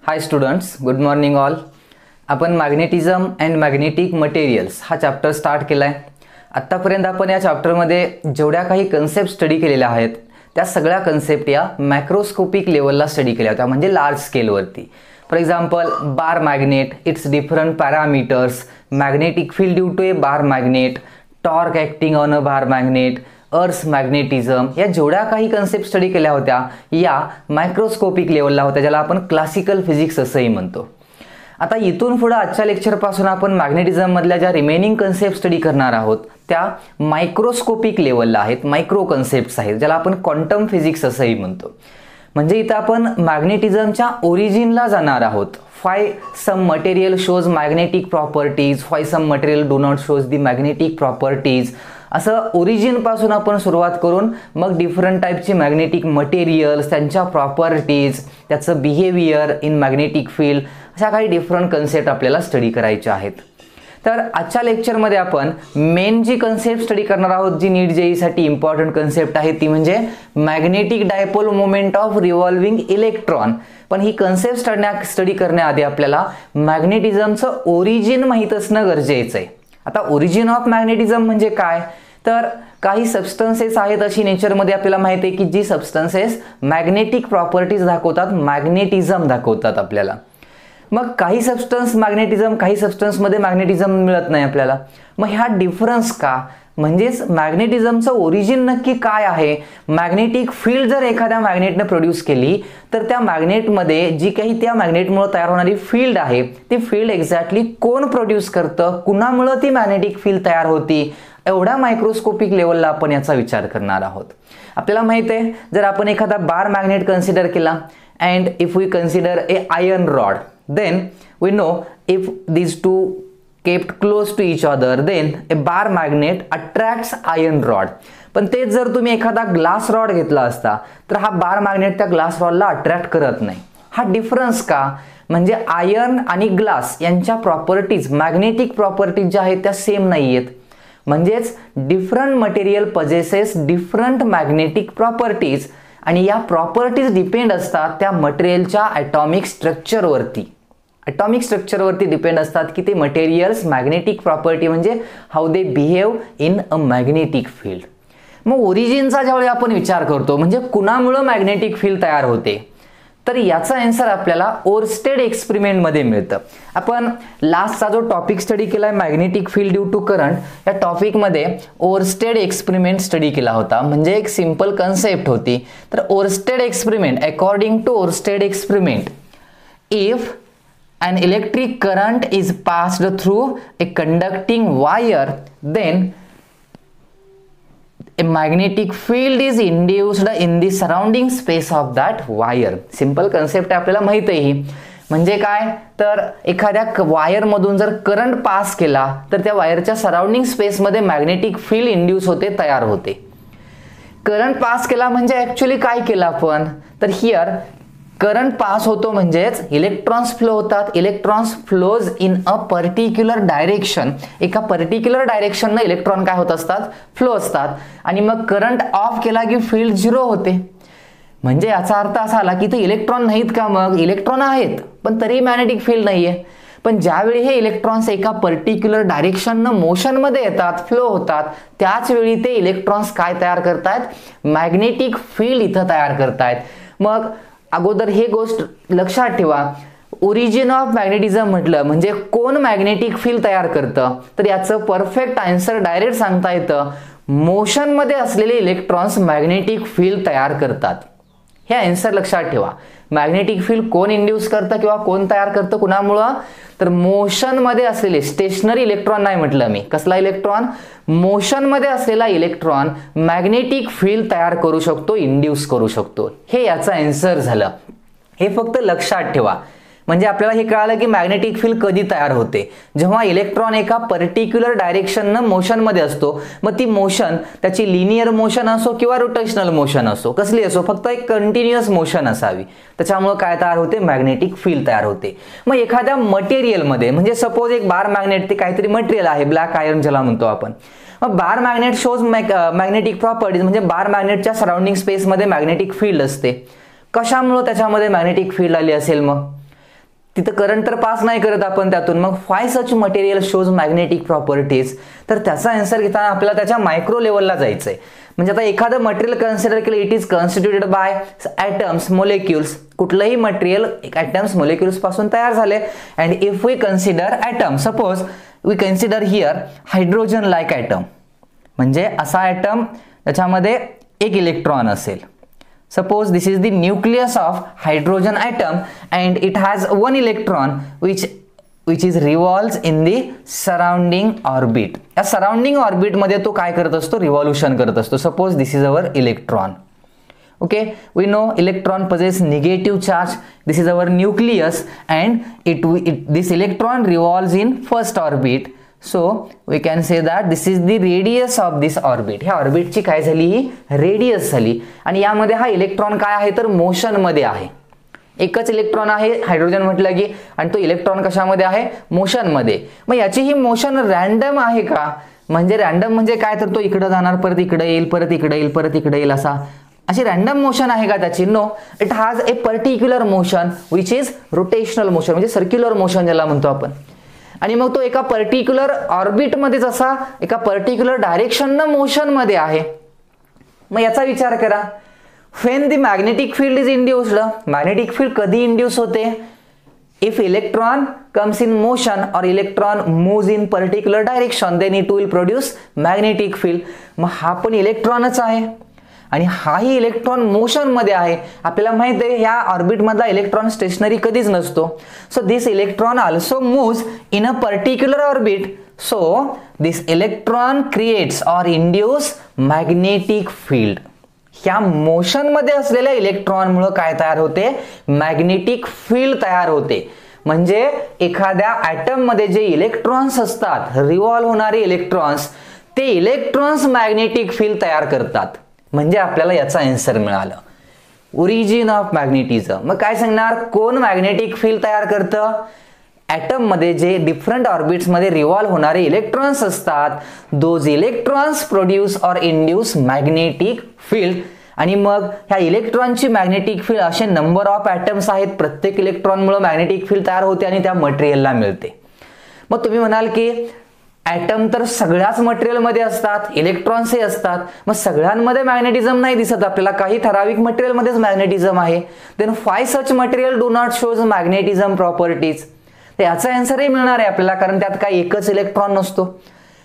हाय students, good morning all. आपण magnetism and magnetic materials हा chapter start केला आहे. आत्तापर्यंत आपण या चॅप्टरमध्ये जेवढ्या काही कन्सेप्ट स्टडी केलेल्या आहेत त्या सगळ्या कन्सेप्ट या मॅक्रोस्कोपिक लेवलला स्टडी केल्या होत्या, म्हणजे लार्ज स्केलवरती. For example, bar magnet, its different parameters, magnetic field due to a bar magnet, torque acting on a bar magnet, earth magnetism, या जेवढ्या काही कन्सेप्ट स्टडी केल्या होत्या या मायक्रोस्कोपिक लेवलला होत्या, ज्याला आपण क्लासिकल फिजिक्स असंही म्हणतो. आता इथून पुढे आजच्या लेक्चरपासून आपण मॅग्नेटिझममधल्या ज्या रिमेनिंग कन्सेप्ट स्टडी करणार आहोत त्या मायक्रोस्कोपिक लेवलला आहेत, मायक्रो कन्सेप्ट्स आहेत, ज्याला आपण क्वांटम फिजिक्स असंही म्हणतो. म्हणजे इथं आपण मॅग्नेटिझमच्या ओरिजिनला जाणार आहोत. Why some material shows magnetic properties, why some material do not shows the magnetic properties, असं ओरिजिनपासून आपण सुरुवात करून मग डिफरंट टाईपचे मॅग्नेटिक मटेरियल्स, त्यांच्या प्रॉपर्टीज, त्याचं बिहेवियर इन मॅग्नेटिक फील्ड, अशा काही डिफरंट कन्सेप्ट आपल्याला स्टडी करायच्या आहेत. तर आजच्या लेक्चरमध्ये आपण मेन जी कन्सेप्ट स्टडी करणार आहोत, जी नीट जेईसाठी इम्पॉर्टंट कन्सेप्ट आहे, ती म्हणजे magnetic dipole moment of revolving electron. पण ही कन्सेप्ट स्टडी करण्याआधी आपल्याला मॅग्नेटिझमचं ओरिजिन माहीत असणं गरजेचं आहे. आता ओरिजिन ऑफ मॅग्नेटिझम म्हणजे काय, तर काही सबस्टन्सेस आहेत अशी नेचरमध्ये आपल्याला माहिती आहे की जी सबस्टन्सेस मॅग्नेटिक प्रॉपर्टीज दाखवतात, मॅग्नेटिझम दाखवतात आपल्याला. मग काही सबस्टन्स मॅग्नेटिझम, काही सबस्टन्समध्ये मॅग्नेटिझम मिळत नाही आपल्याला. मग ह्या डिफरन्स का, म्हणजेच मॅग्नेटिझमचं ओरिजिन नक्की काय आहे. मॅग्नेटिक फील्ड जर एखाद्या मॅग्नेटने प्रोड्यूस केली तर त्या मॅग्नेटमध्ये जी काही त्या मॅग्नेटमुळे तयार होणारी फील्ड आहे ती फील्ड एक्झॅक्टली कोण प्रोड्यूस करतं, कुणामुळे ती मॅग्नेटिक फील्ड तयार होती, एवढ्या मायक्रोस्कोपिक लेवलला आपण याचा विचार करणार आहोत. आपल्याला माहित आहे, जर आपण एखादा बार मॅग्नेट कन्सिडर केला and if we consider a iron rod, then we know if these two kept close to each other then a bar magnet attracts iron rod. पण तेच जर तुम्ही एखादा ग्लास रॉड घेतला असता तर हा बार मॅग्नेट त्या ग्लास रॉडला अट्रॅक्ट करत नाही. हा डिफरन्स का, म्हणजे आयर्न आणि ग्लास यांच्या प्रॉपर्टीज, मॅग्नेटिक प्रॉपर्टीज ज्या आहेत त्या सेम नाही आहेत. म्हणजेच different material possesses different magnetic properties, आणि या प्रॉपर्टीज डिपेंड असतात त्या मटेरियलच्या ॲटॉमिक स्ट्रक्चरवरती. ॲटॉमिक स्ट्रक्चरवरती डिपेंड असतात की ते मटेरियल्स मॅग्नेटिक प्रॉपर्टी म्हणजे how they behave in a magnetic field. मग ओरिजिनचा ज्यावेळी आपण विचार करतो म्हणजे कुणामुळं मॅग्नेटिक फील्ड तयार होते, तर याचा आन्सर आपल्याला ओरस्टेड एक्सपेरिमेंटमध्ये मिळतं. आपण लास्टचा जो टॉपिक स्टडी केला आहे magnetic field due to current, या टॉपिकमध्ये ओरस्टेड एक्सपेरिमेंट स्टडी केला होता. म्हणजे एक सिंपल कन्सेप्ट होती. तर Oersted experiment, according to Oersted experiment, if an electric current is passed through a conducting wire then a magnetic field is induced in the surrounding space of that wire. Simple concept आपल्याला माहित आहे ही. म्हणजे काय, तर एखाद्या wire मधून जर current pass केला तर त्या वायरच्या सराउंडिंग स्पेसमध्ये मॅग्नेटिक फील्ड इंड्यूस होते, तयार होते. करंट पास केला म्हणजे ऍक्च्युअली काय केलं आपण, तर हिअर करंट पास होतो म्हणजेच इलेक्ट्रॉन्स फ्लो होतात. Electrons flows in a particular direction. एका पर्टिक्युलर डायरेक्शननं इलेक्ट्रॉन काय होत असतात, फ्लो असतात. आणि मग करंट ऑफ केला की फील्ड झिरो होते. म्हणजे याचा अर्थ असा आला की ते इलेक्ट्रॉन नाहीत का, मग इलेक्ट्रॉन आहेत पण तरी मॅग्नेटिक फील्ड नाहीये. पण ज्यावेळी हे इलेक्ट्रॉन्स एका पर्टिक्युलर डायरेक्शननं मोशनमध्ये येतात, फ्लो होतात, त्याच वेळी ते इलेक्ट्रॉन्स काय तयार करतायत, मॅग्नेटिक फील्ड इथं तयार करतायत. मग अगोदर हे गोष्ट लक्षात ठेवा, ओरिजिन ऑफ मॅग्नेटिझम म्हटलं म्हणजे कोण मॅग्नेटिक फील्ड तयार करतं, तर याचं परफेक्ट आन्सर डायरेक्ट सांगता येतं, मोशनमध्ये असलेले इलेक्ट्रॉन्स मॅग्नेटिक फील्ड तयार करतात. हे आन्सर लक्षात ठेवा. मॅग्नेटिक फील्ड कोण इंड्यूस करतं किंवा कोण तयार करतं, कुणामुळं, तर मोशनमध्ये असलेले, स्टेशनरी इलेक्ट्रॉन नाही म्हटलं मी, कसला इलेक्ट्रॉन, मोशनमध्ये असलेला इलेक्ट्रॉन मॅग्नेटिक फील्ड तयार करू शकतो, इंड्यूस करू शकतो. हे याचं आन्सर झालं. हे फक्त लक्षात ठेवा. म्हणजे आपल्याला हे कळालं की मॅग्नेटिक फील्ड कधी तयार होते, जेव्हा इलेक्ट्रॉन एका पर्टिक्युलर डायरेक्शननं मोशनमध्ये असतो. मग ती मोशन, त्याची लिनियर मोशन असो किंवा रोटेशनल मोशन असो, कसली असो, फक्त एक कंटिन्युअस मोशन असावी, त्याच्यामुळे काय तयार होते, मॅग्नेटिक फील्ड तयार होते. मग एखाद्या मटेरियलमध्ये, म्हणजे सपोज एक बार मॅग्नेट, ते काहीतरी मटेरियल आहे, ब्लॅक आयर्न ज्याला म्हणतो आपण. मग बार मॅग्नेट शोज मॅग्नेटिक प्रॉपर्टीज, म्हणजे बार मॅग्नेटच्या सराउंडिंग स्पेसमध्ये मॅग्नेटिक फील्ड असते. कशामुळे त्याच्यामध्ये मॅग्नेटिक फील्ड आली असेल, मग तिथं करंट तर पास नाही करत आपण त्यातून. मग व्हाय such material shows magnetic properties, तर त्याचा आन्सर घेताना आपल्याला त्याच्या मायक्रो लेवलला जायचंय. म्हणजे आता एखादं मटेरियल कन्सिडर केलं, it is constituted by atoms, molecules. कुठलंही मटेरियल ॲटम्स मोलेक्युल्स पासून तयार झाले. And if we consider atom, suppose we consider here hydrogen like atom, म्हणजे असा ॲटम त्याच्यामध्ये एक इलेक्ट्रॉन असेल. Suppose this is the nucleus of hydrogen atom and it has one electron which is revolves in the surrounding orbit. या surrounding orbit मध्ये तो काय करत असतो, रिव्हॉल्यूशन करत असतो. Suppose this is our electron. Okay, we know electron possess negative charge. This is our nucleus and this electron revolves in first orbit. So we can say that this is the radius of this orbit. ह्या ऑर्बिटची काय झाली, ही radius झाली. आणि यामध्ये हा electron काय आहे तर मोशन मध्ये आहे. एकच इलेक्ट्रॉन आहे हायड्रोजन म्हटलं की, आणि तो इलेक्ट्रॉन कशामध्ये आहे, मोशन मध्ये. मग याची ही मोशन रॅन्डम आहे का, म्हणजे रॅन्डम म्हणजे काय तर तो इकडे जाणार, परत इकडे येईल, परत इकडे येईल, परत इकडे येईल, अशी रॅन्डम मोशन आहे का त्याची. No, it has a particular motion which is rotational motion, म्हणजे सर्क्युलर मोशन ज्याला म्हणतो आपण. आणि मग तो एका पर्टिक्युलर ऑर्बिट मध्येच असा एका पर्टिक्युलर डायरेक्शननं मोशन मध्ये आहे. मग याचा विचार करा, when the magnetic field is induced, magnetic field कधी इंड्यूस होते, if electron comes in motion और electron moves in particular direction, then it will produce magnetic field. मग हा पण इलेक्ट्रॉनच आहे आणि हाही इलेक्ट्रॉन मोशन मध्ये आहे. आपल्याला माहित आहे या ऑर्बिट मधला इलेक्ट्रॉन स्टेशनरी कधीच नसतो. So this electron also moves in a particular orbit. So this electron creates और इंड्यूस मॅग्नेटिक फील्ड. ह्या मोशन मध्ये असलेल्या इलेक्ट्रॉनमुळे काय तयार होते, मॅग्नेटिक फील्ड तयार होते. म्हणजे एखाद्या ॲटम मध्ये जे इलेक्ट्रॉन्स असतात, रिव्हॉल्व होणारे इलेक्ट्रॉन्स, ते इलेक्ट्रॉन्स मॅग्नेटिक फील्ड तयार करतात. म्हणजे आपल्याला याचा आन्सर मिळालं, ओरिजिन ऑफ मॅग्नेटिझम. मग काय सांगणार, कोण मॅग्नेटिक फील्ड तयार करतं, ॲटम मध्ये जे डिफरंट ऑर्बिट्स मध्ये रिव्हॉल्व होणारे इलेक्ट्रॉन्स असतात, दोज इलेक्ट्रॉन्स प्रोड्यूस और इंड्यूस मॅग्नेटिक फील्ड. आणि मग ह्या इलेक्ट्रॉनची मॅग्नेटिक फील्ड असे नंबर ऑफ ॲटम्स आहेत, प्रत्येक इलेक्ट्रॉनमुळे मॅग्नेटिक फील्ड तयार होते आणि त्या मटेरियलला मिळते. मग तुम्ही म्हणाल की ॲटम तर सगळ्याच मटेरियलमध्ये असतात, इलेक्ट्रॉन्सही असतात, मग सगळ्यांमध्ये मॅग्नेटिझम नाही दिसत आपल्याला, काही ठराविक मटेरियलमध्येच मॅग्नेटिझम आहे. Then why such material do not shows magnetism properties. तर याचा आन्सरही मिळणार आहे आपल्याला, कारण त्यात काही एकच इलेक्ट्रॉन नसतो.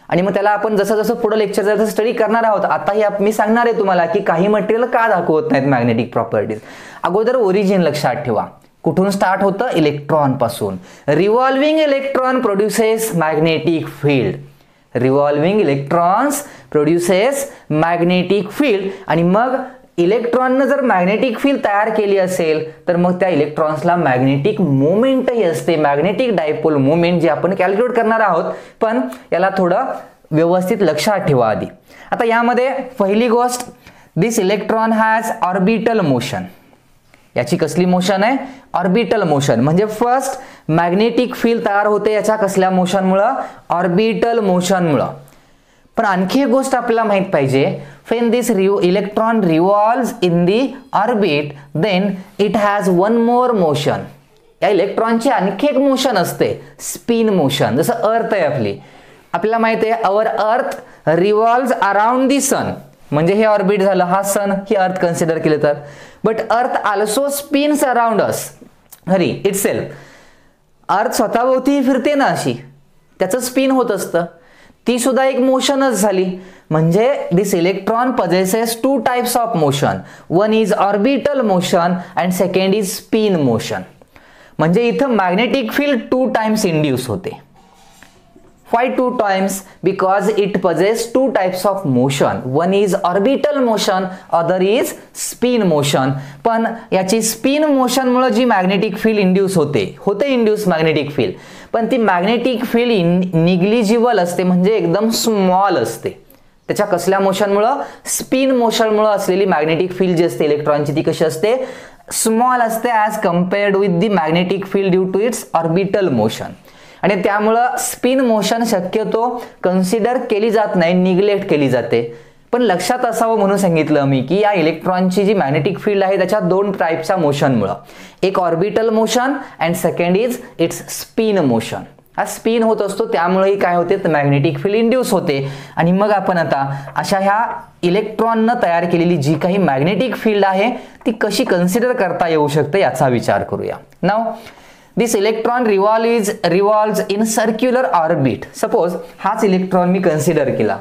आणि मग त्याला आपण जसं जसं पुढे लेक्चर स्टडी करणार आहोत. आताही मी सांगणार आहे तुम्हाला की काही मटेरियल का दाखवत नाहीत मॅग्नेटिक प्रॉपर्टीज. अगोदर ओरिजिन लक्षात ठेवा, कुठून स्टार्ट होतं, इलेक्ट्रॉन पासून. Revolving electron produces magnetic field. Revolving electrons produces magnetic field. आणि मग इलेक्ट्रॉननं जर मॅग्नेटिक फील्ड तयार केली असेल तर मग त्या इलेक्ट्रॉन्सला मॅग्नेटिक मोमेंटही असते, मॅग्नेटिक डायपोल मोमेंट, जे आपण कॅल्क्युलेट करणार आहोत. पण याला थोडं व्यवस्थित लक्षात ठेवा आधी. आता यामध्ये पहिली गोष्ट, दिस इलेक्ट्रॉन हॅज ऑर्बिटल मोशन. याची कसली मोशन आहे, ऑर्बिटल मोशन. म्हणजे फर्स्ट मॅग्नेटिक फील्ड तयार होते याच्या कसल्या मोशनमुळं, ऑर्बिटल मोशनमुळं. पण आणखी एक गोष्ट आपल्याला माहित पाहिजे, when this electron revolves in the orbit then it has one more motion. या इलेक्ट्रॉनची आणखी एक मोशन असते, स्पिन मोशन. जसं अर्थ आहे आपल्याला माहित आहे अवर अर्थ रिव्हॉल्व्स अराउंड दी सन. म्हणजे हे ऑर्बिट झालं, हा सन ही अर्थ कन्सिडर केले तर. But earth also spins around us, itself. Earth स्वतःभोवती फिरते ना अशी, त्याचं स्पिन होत असतं, ती सुद्धा एक मोशनच झाली. म्हणजे this electron possesses two types of motion, one is orbital motion and second is spin motion. म्हणजे इथं मॅग्नेटिक फील्ड 2 टाइम्स इंड्यूस होते. Why 2 times? Because it possesses 2 types of motion. One is orbital motion, other is spin motion. पण याची spin motion मुळे जी magnetic field induce होते induce magnetic field, पण ती magnetic field negligible असते, म्हणजे एकदम स्मॉल असते. त्याच्या कसल्या मोशन मुळे, स्पिन मोशन मुळे असलेली मॅग्नेटिक फील्ड जी असते इलेक्ट्रॉनची ती कशी असते, स्मॉल असते as compared with the magnetic field due to its orbital motion. आणि त्यामुळं स्पिन मोशन शक्यतो कन्सिडर केली जात नाही, निग्लेक्ट केली जाते. पण लक्षात असावं म्हणून सांगितलं मी की या इलेक्ट्रॉनची जी मॅग्नेटिक फील्ड आहे त्याच्या दोन टाईपच्या मोशनमुळे, एक orbital motion and second is it's spin motion. हा स्पिन होत असतो त्यामुळेही काय होते तर मॅग्नेटिक फील्ड इंड्यूस होते. आणि मग आपण आता अशा ह्या इलेक्ट्रॉननं तयार केलेली जी काही मॅग्नेटिक फील्ड आहे ती कशी कन्सिडर करता येऊ शकते याचा विचार करूया. Now this electron revolves in circular orbit. Suppose हाच इलेक्ट्रॉन मी कन्सिडर केला,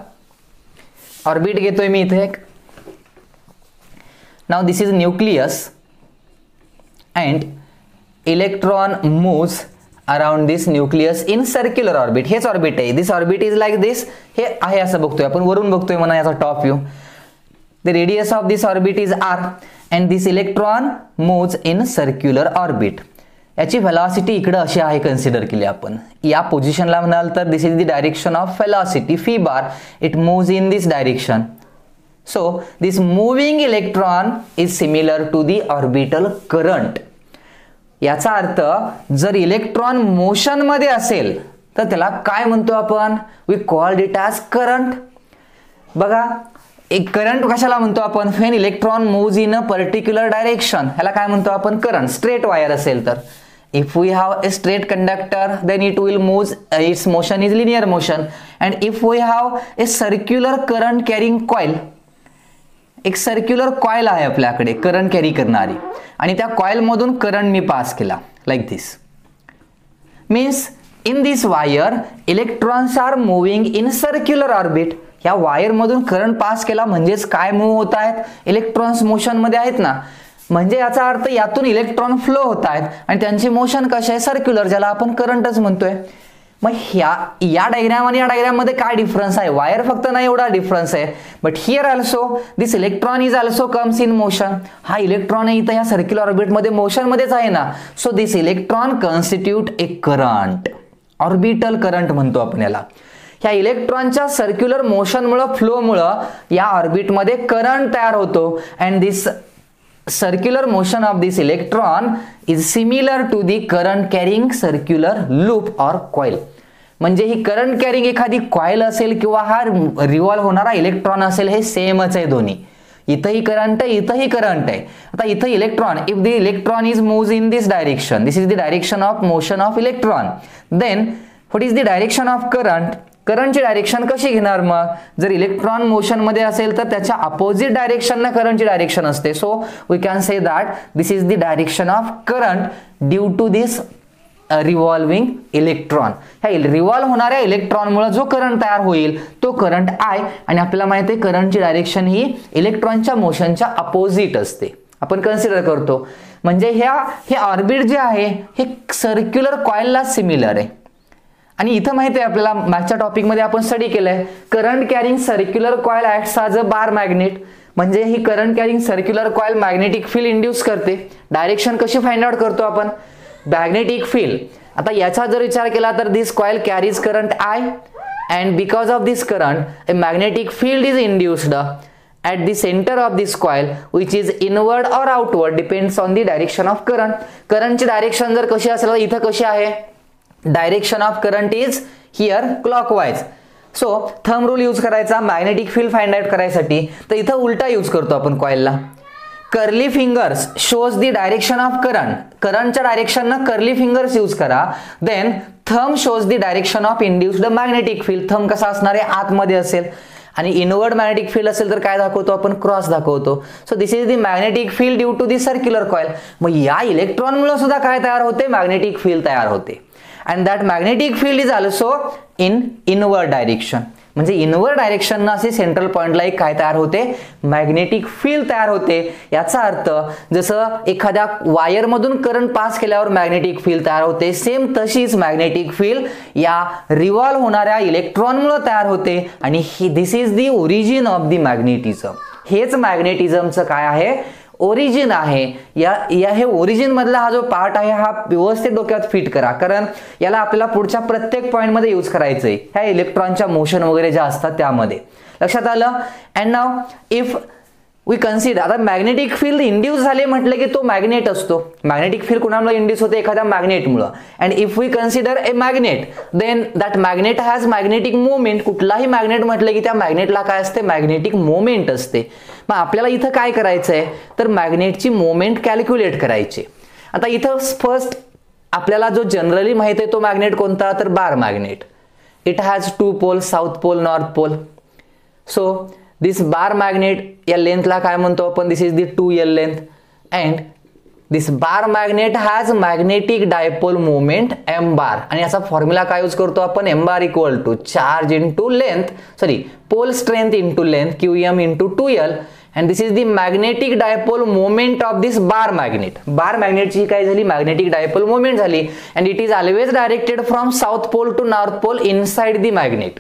ऑर्बिट घेतोय मी इथे एक. Now this is nucleus and electron moves around this nucleus in circular orbit. हेच ऑर्बिट आहे, this orbit is like this. हे आहे असं बघतोय आपण, वरून बघतोय म्हणा याचा top view. The radius of this orbit is r and this electron moves in circular orbit. याची व्हेलॉसिटी इकडे अशी आहे कन्सिडर केली आपण. या पोझिशनला म्हणाल तर this is the direction of velocity फी bar, it moves in this direction. So this moving electron is similar to the orbital current. याचा अर्थ जर इलेक्ट्रॉन मोशन मध्ये असेल तर त्याला काय म्हणतो आपण, we called it as current. बघा एक करंट कशाला म्हणतो आपण, when electron moves in a particular direction, ह्याला काय म्हणतो आपण करंट. स्ट्रेट वायर असेल तर, if we have a straight conductor then it will moves, its motion is linear motion. And if we have a circular current carrying coil, एक circular coil आहे आपल्याकडे current carry करणारी, आणि त्या coil मधून current मी पास केला like this. Means in this wire electrons are moving in circular orbit. या वायर मधून करंट पास केला म्हणजेच काय मूव्ह होत आहेत, इलेक्ट्रॉन्स मोशन मध्ये आहेत ना. म्हणजे याचा अर्थ यातून इलेक्ट्रॉन फ्लो होत आहेत आणि त्यांची मोशन कशी आहे, सर्क्युलर, ज्याला आपण करंटच म्हणतोय. मग या डायग्राम आणि या डायग्राम मध्ये काय डिफरन्स आहे, वायर फक्त नाही एवढा डिफरन्स आहे. But here also this electron is also comes in motion. हा इलेक्ट्रॉन इथं या सर्क्युलर ऑर्बिट मध्ये मोशन मध्येच आहे ना. So this electron constitute A current, orbital current म्हणतो आपण याला. ह्या इलेक्ट्रॉनच्या सर्क्युलर मोशनमुळे फ्लोमुळे या ऑर्बिटमध्ये करंट तयार होतो. And this circular motion of this electron is similar to the current carrying circular loop or coil. म्हणजे ही करंट कॅरिंग एखादी कॉइल असेल किंवा हा रिव्हॉल्व होणारा इलेक्ट्रॉन असेल, हे सेमच आहे दोन्ही. इथंही करंट आहे, इथंही करंट आहे. आता इथं electron, if the electron is moves in this direction, this is the direction of motion of electron, then what is the direction of current. करंटची डायरेक्शन कशी घेणार मग, जर इलेक्ट्रॉन मोशन मध्ये असेल तर त्याच्या अपोजिट डायरेक्शनला करंटची डायरेक्शन असते. So we can say that this is the direction of current due to this revolving electron. ह्या रिव्हॉल्व होणाऱ्या इलेक्ट्रॉनमुळे जो करंट तयार होईल तो करंट I, आणि आपल्याला माहिती आहे करंटची डायरेक्शन ही इलेक्ट्रॉनच्या मोशनच्या अपोजिट असते, आपण कन्सिडर करतो. म्हणजे हे ऑर्बिट जे आहे हे सर्क्युलर कॉइलला सिमिलर आहे. आणि इथं माहिती आहे आपल्याला मागच्या टॉपिक मध्ये आपण स्टडी केलंय, current carrying circular coil acts as a bar magnet. म्हणजे ही current carrying circular coil magnetic field induce करते. डायरेक्शन कशी फाइंड आउट करतो आपण, मॅग्नेटिक फील्ड. आता याचा जर विचार केला तर this coil carries current I, and because of this current a magnetic field is induced at the center of this coil which is inward or outward depends on the direction of current. करंटची direction जर कशी असेल तर इथं कशी आहे, direction of current is here clockwise. So thumb rule use करायचा magnetic field find out करायसाठी, तर इथं उलटा यूज करतो आपण कॉइलला. Curly fingers shows the direction of current, करंटच्या डायरेक्शननं कर्ली फिंगर्स यूज करा. Then thumb shows the direction of induced magnetic field. Thumb कसा असणार आहे, आतमध्ये असेल, आणि इनवर्ड मॅग्नेटिक फील्ड असेल तर काय दाखवतो आपण, क्रॉस दाखवतो. So this is the magnetic field due to the circular coil. मग या इलेक्ट्रॉनमुळे सुद्धा काय तयार होते, मॅग्नेटिक फील्ड तयार होते. And that magnetic field is also in inward direction. म्हणजे इनवर्ड डायरेक्शन असे सेंट्रल पॉइंटला एक काय तयार होते, मॅग्नेटिक फील्ड तयार होते. याचा अर्थ जसं एखाद्या वायर मधून करंट पास केल्यावर मॅग्नेटिक फील्ड तयार होते, सेम तशीच मॅग्नेटिक फील्ड या रिव्हॉल्व होणाऱ्या इलेक्ट्रॉनमुळे तयार होते. आणि this is the origin of the magnetism. हेच मॅग्नेटिझमचं काय आहे, ओरिजिन आहे. हे ओरिजिन मधला हा जो पार्ट आहे हा व्यवस्थित डोक्यात फिट करा, कारण याला आपल्याला पुढच्या प्रत्येक पॉइंट मध्ये यूज करायचंय, ह्या इलेक्ट्रॉनच्या मोशन वगैरे ज्या असतात त्यामध्ये. लक्षात आलं. And now if we consider, आता मॅग्नेटिक फील्ड इंड्यूस झाले म्हटलं की तो मॅग्नेट असतो. मॅग्नेटिक फील्ड कुणामुळे इंड्यूस होते? एखाद्या मॅग्नेटमुळं. And if we consider a magnet then that magnet has magnetic moment. कुठलाही मॅग्नेट म्हटलं की त्या मॅग्नेटला काय असते? मॅग्नेटिक मोमेंट असते. मग आपल्याला इथं काय करायचं आहे? तर मॅग्नेटची मोमेंट कॅल्क्युलेट करायची. आता इथं फर्स्ट आपल्याला जो जनरली माहिती आहे तो मॅग्नेट कोणता? तर bar magnet. It has 2 poles, south pole, north pole. So this bar magnet या लेंथला काय म्हणतो आपण? This is the 2L length. And this bar magnet has magnetic dipole moment m bar. आणि याचा फॉर्म्युला काय यूज करतो आपण? m bar equal to charge into length, sorry pole strength into length, QM into 2L. and this is the magnetic dipole moment of this bar magnet. बार मॅग्नेटची काय झाली? Magnetic dipole moment झाली. and it is always directed from south pole to north pole inside the magnet.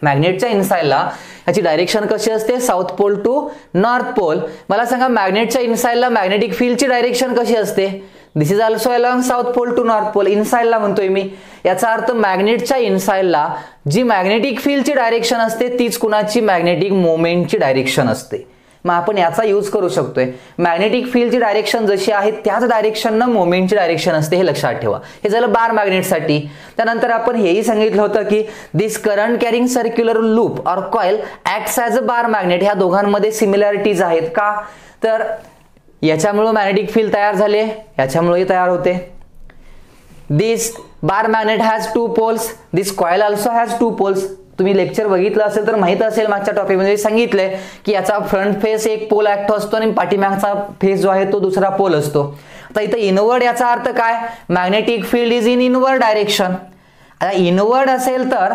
मॅग्नेटच्या इनसाइडला याची direction कशी असते? South pole to north pole. मला सांगा मॅग्नेटच्या इनसाइडला मॅग्नेटिक फील्डची डायरेक्शन कशी असते? This is also along south pole to north pole. इनसाइडला म्हणतोय मी. याचा अर्थ मॅग्नेटच्या इनसाइडला जी मॅग्नेटिक फील्डची डायरेक्शन असते तीच कुणाची? मॅग्नेटिक मोमेंटची डायरेक्शन असते. मग आपण याचा यूज करू शकतोय. मॅग्नेटिक फील्डची डायरेक्शन जशी आहे त्याच डायरेक्शननं मोमेंटची डायरेक्शन असते, हे लक्षात ठेवा. हे झालं बार मॅग्नेटसाठी. त्यानंतर आपण हेही सांगितलं होतं की this current carrying circular loop or coil acts as a bar magnet. ह्या दोघांमध्ये सिमिलॅरिटीज आहेत का? तर याच्यामुळे मॅग्नेटिक फील्ड तयार झाले, याच्यामुळेही तयार होते. This bar magnet has 2 poles, this coil also has 2 poles. तुम्ही लेक्चर बघितलं असेल तर माहित असेल, मागच्या टॉपिकमध्ये सांगितलंय की याचा फ्रंट फेस एक पोल ऍक्ट असतो आणि पाठीमागचा फेस जो आहे तो दुसरा पोल असतो. आता इथं इनवर्ड याचा अर्थ काय? Magnetic field is in inward direction. आता इनवर्ड असेल तर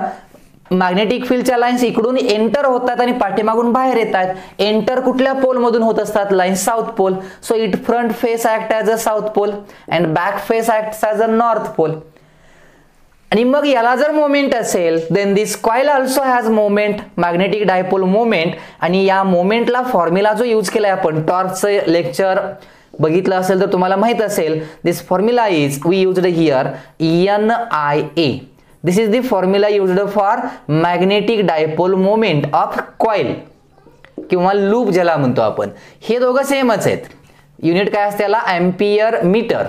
मॅग्नेटिक फील्डच्या लाईन्स इकडून एंटर होतात आणि पाठीमागून बाहेर येतात. एंटर कुठल्या पोल मधून होत असतात? Lines south pole. So it front face act as a south pole and back face act as a north pole. आणि मग याला जर मोमेंट असेल then this coil also has moment, magnetic dipole moment. आणि या मोमेंटला फॉर्म्युला जो use केलाय आपण, टॉर्चचं लेक्चर बघितलं असेल तर तुम्हाला माहित असेल. This formula is we used here NIA. This is the formula used for magnetic dipole moment of coil किंवा लूप ज्याला म्हणतो आपण. हे दोघं सेमच आहेत. युनिट काय असते याला? Ampere metre.